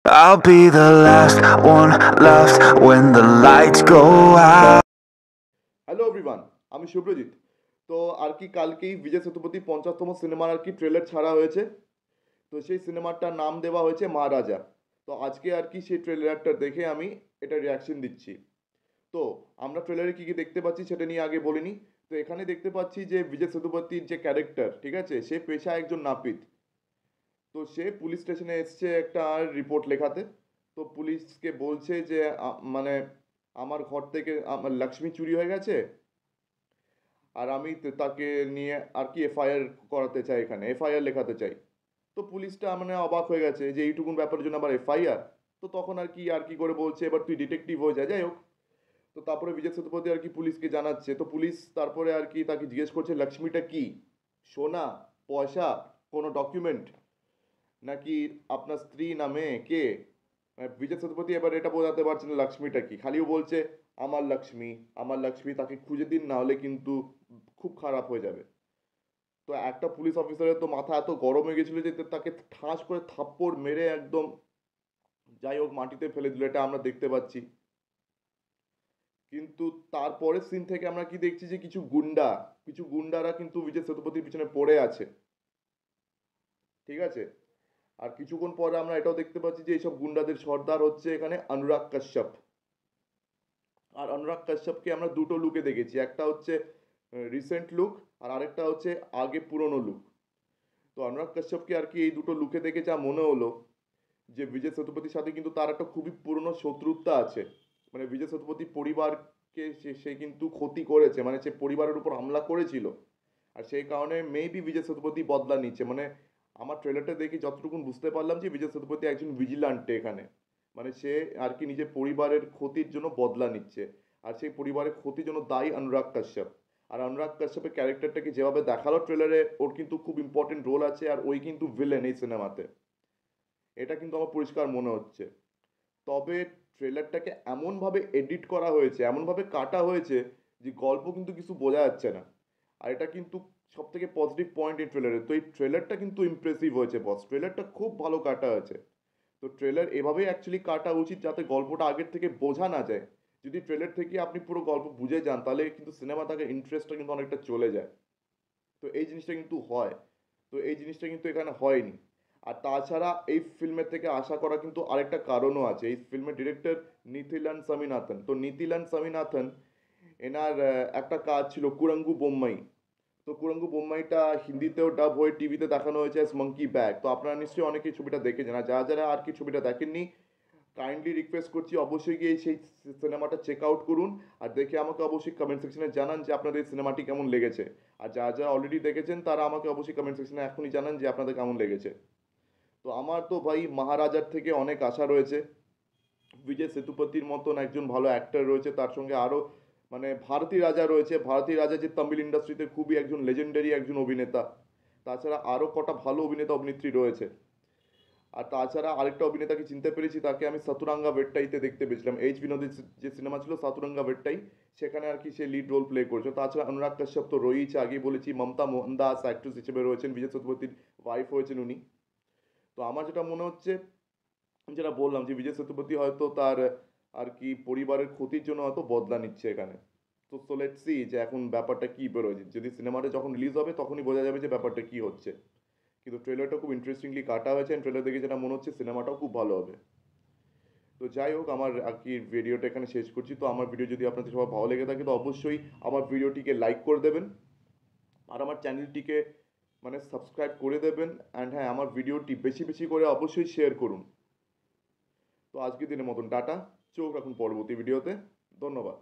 I'll be the last one left when the lights go out. Hello everyone, আমি শুভ্রজিৎ। তো আর কি কালকেই বিজয় সেতুপতি 50তম সিনেমার আর কি ট্রেলার ছাড়া হয়েছে। তো সেই সিনেমাটার নাম দেওয়া হয়েছে মহারাজা। তো আজকে আর কি সেই ট্রেলারটা দেখে আমি এটা রিয়াকশন দিচ্ছি। তো আমরা ট্রেলারে কী কী দেখতে পাচ্ছি সেটা নিয়ে আগে বলিনি। তো এখানে দেখতে পাচ্ছি যে বিজয় সেতুপতির যে ক্যারেক্টার, ঠিক আছে, সে পেশায় একজন নাপিত। তো সে পুলিশ স্টেশনে এসছে একটা রিপোর্ট লেখাতে। তো পুলিশকে বলছে যে মানে আমার ঘর থেকে আমার লক্ষ্মী চুরি হয়ে গেছে, আর আমি তাকে নিয়ে আর কি এফআইআর করাতে চাই, এখানে এফআইআর লেখাতে চাই। তো পুলিশটা মানে অবাক হয়ে গেছে যে এইটুকুন ব্যাপারের জন্য আবার এফআইআর। তো তখন আর কি করে বলছে এবার তুই ডিটেকটিভ হয়ে যায়, যাই হোক। তো তারপরে বিজয় সেতুপতি আর কি পুলিশকে জানাচ্ছে। তো পুলিশ তারপরে আর কি তাকে জিজ্ঞেস করছে লক্ষ্মীটা কি, সোনা, পয়সা, কোনো ডকুমেন্ট, নাকি আপনার স্ত্রী না মেয়ে, কে? বিজয় সেতুপতি এবার এটা বোঝাতে পারছে না লক্ষ্মীটা কি, খালিও বলছে আমার লক্ষ্মী, আমার লক্ষ্মী, তাকে খুঁজে দিন, না হলে কিন্তু খুব খারাপ হয়ে যাবে। তো একটা পুলিশ অফিসারের তো মাথা এত গরম হয়ে গেছিলো যে তাকে ঠাস করে থাপ্পড় মেরে একদম যাই হোক মাটিতে ফেলে দিল, এটা আমরা দেখতে পাচ্ছি। কিন্তু তারপরের সিন থেকে আমরা কি দেখছি যে কিছু গুন্ডারা কিন্তু বিজয় সেতুপতির পিছনে পড়ে আছে, ঠিক আছে। আর কিছুক্ষণ পরে আমরা এটাও দেখতে পাচ্ছি যে এইসব গুন্ডাদের সর্দার হচ্ছে এখানে অনুরাগ কাশ্যপ। আর অনুরাগ কাশ্যপকে আমরা দুটো লুকে দেখেছি, একটা হচ্ছে রিসেন্ট লুক, আর আরেকটা হচ্ছে আগে পুরনো লুক। তো অনুরাগ কাশ্যপকে আর কি এই দুটো লুকে দেখে যা মনে হলো যে বিজয় সেতুপতির সাথে কিন্তু তার একটা খুবই পুরনো শত্রুতা আছে। মানে বিজয় সেতুপতি পরিবারকে সে কিন্তু ক্ষতি করেছে, মানে সে পরিবারের উপর হামলা করেছিল। আর সেই কারণে মেবি বিজয় সেতুপতি বদলা নিচ্ছে। মানে আমার ট্রেলারটা দেখে যতটুকু বুঝতে পারলাম যে বিজয় সেতুপতি একজন ভিজিলান্টে এখানে। মানে সে আর কি নিজের পরিবারের ক্ষতির জন্য বদলা নিচ্ছে। আর সেই পরিবারের ক্ষতির জন্য দায়ী অনুরাগ কাশ্যপ। আর অনুরাগ কাশ্যপের ক্যারেক্টারটাকে যেভাবে দেখালো ট্রেলারে, ওর কিন্তু খুব ইম্পর্টেন্ট রোল আছে, আর ওই কিন্তু ভিলেন এই সিনেমাতে। এটা কিন্তু আমার পরিষ্কার মনে হচ্ছে। তবে ট্রেলারটাকে এমনভাবে এডিট করা হয়েছে, এমনভাবে কাটা হয়েছে যে গল্প কিন্তু কিছু বোঝা যাচ্ছে না। আর এটা কিন্তু সব থেকে পজিটিভ পয়েন্ট এই ট্রেলারে। তো এই ট্রেলারটা কিন্তু ইমপ্রেসিভ হয়েছে বস, ট্রেলারটা খুব ভালো কাটা হয়েছে। তো ট্রেলার এভাবেই অ্যাকচুয়ালি কাটা উচিত যাতে গল্পটা আগের থেকে বোঝা না যায়। যদি ট্রেলার থেকে আপনি পুরো গল্প বুঝে যান তাহলে কিন্তু সিনেমা থেকে ইন্টারেস্টটা কিন্তু অনেকটা চলে যায়। তো এই জিনিসটা কিন্তু হয়, তো এই জিনিসটা কিন্তু এখানে হয়নি। আর তাছাড়া এই ফিল্মের থেকে আশা করা কিন্তু আরেকটা কারণও আছে। এই ফিল্মের ডিরেক্টর নিথিলান স্বামীনাথন। তো নিথিলান স্বামীনাথন এনার একটা কাজ ছিল কুরঙ্গু বোম্মাই। তো কুরঙ্গু বোম্মাইটা হিন্দিতেও ডাব হয়ে টিভিতে দেখানো হয়েছে অ্যাজ মাঙ্কি ব্যাগ। তো আপনারা নিশ্চয়ই অনেকেই ছবিটা দেখেছেন, আর যারা যারা আর কি ছবিটা দেখেননি কাইন্ডলি রিকোয়েস্ট করছি অবশ্যই গিয়ে সেই সিনেমাটা চেক আউট করুন। আর দেখে আমাকে অবশ্যই কমেন্ট সেকশনে জানান যে আপনাদের এই সিনেমাটি কেমন লেগেছে। আর যারা যারা অলরেডি দেখেছেন তারা আমাকে অবশ্যই কমেন্ট সেকশনে এখনই জানান যে আপনাদের কেমন লেগেছে। তো আমার তো ভাই মহারাজার থেকে অনেক আশা রয়েছে। বিজয় সেতুপতির মতন একজন ভালো অ্যাক্টর রয়েছে, তার সঙ্গে আরও মানে ভারতী রাজা রয়েছে। ভারতী রাজা যে তামিল ইন্ডাস্ট্রিতে খুবই একজন লেজেন্ডারি একজন অভিনেতা। তাছাড়া আরও কটা ভালো অভিনেতা অভিনেত্রী রয়েছে। আর তাছাড়া আরেকটা অভিনেতাকে চিনতে পেরেছি, তাকে আমি সাতুরাঙ্গা ভেট্টাইতে দেখতে পেয়েছিলাম। এইচ বিনোদের যে সিনেমা ছিল সাতুরাঙ্গা ভেট্টাই, সেখানে আর কি সে লিড রোল প্লে করেছে। তাছাড়া অনুরাগ কাশ্যপ তো রয়েছে, আগেই বলেছি। মমতা মোহনদাস অ্যাক্ট্রেস হিসেবে রয়েছেন, বিজয় সেতুপতির ওয়াইফ হয়েছেন উনি। তো আমার যেটা মনে হচ্ছে, যেটা বললাম যে বিজয় সেতুপতি হয়তো তার আর কি পরিবারের ক্ষতির জন্য হয়তো বদলা নিচ্ছে এখানে। তো সো লেটস সি যে এখন ব্যাপারটা কী বেরোয়। যদি সিনেমাটা যখন রিলিজ হবে তখনই বোঝা যাবে যে ব্যাপারটা কী হচ্ছে। কিন্তু ট্রেলারটা খুব ইন্টারেস্টিংলি কাটা হয়েছে, ট্রেলার দেখে যেটা মনে হচ্ছে সিনেমাটাও খুব ভালো হবে। তো যাই হোক, আমার আর কি ভিডিওটা এখানে শেষ করছি। তো আমার ভিডিও যদি আপনাদের সবার ভালো লেগে থাকে তো অবশ্যই আমার ভিডিওটিকে লাইক করে দেবেন, আর আমার চ্যানেলটিকে মানে সাবস্ক্রাইব করে দেবেন। অ্যান্ড হ্যাঁ, আমার ভিডিওটি বেশি বেশি করে অবশ্যই শেয়ার করুন। তো আজকের দিনের মতন টাটা, চোখ রাখুন পরবর্তী ভিডিওতে। ধন্যবাদ।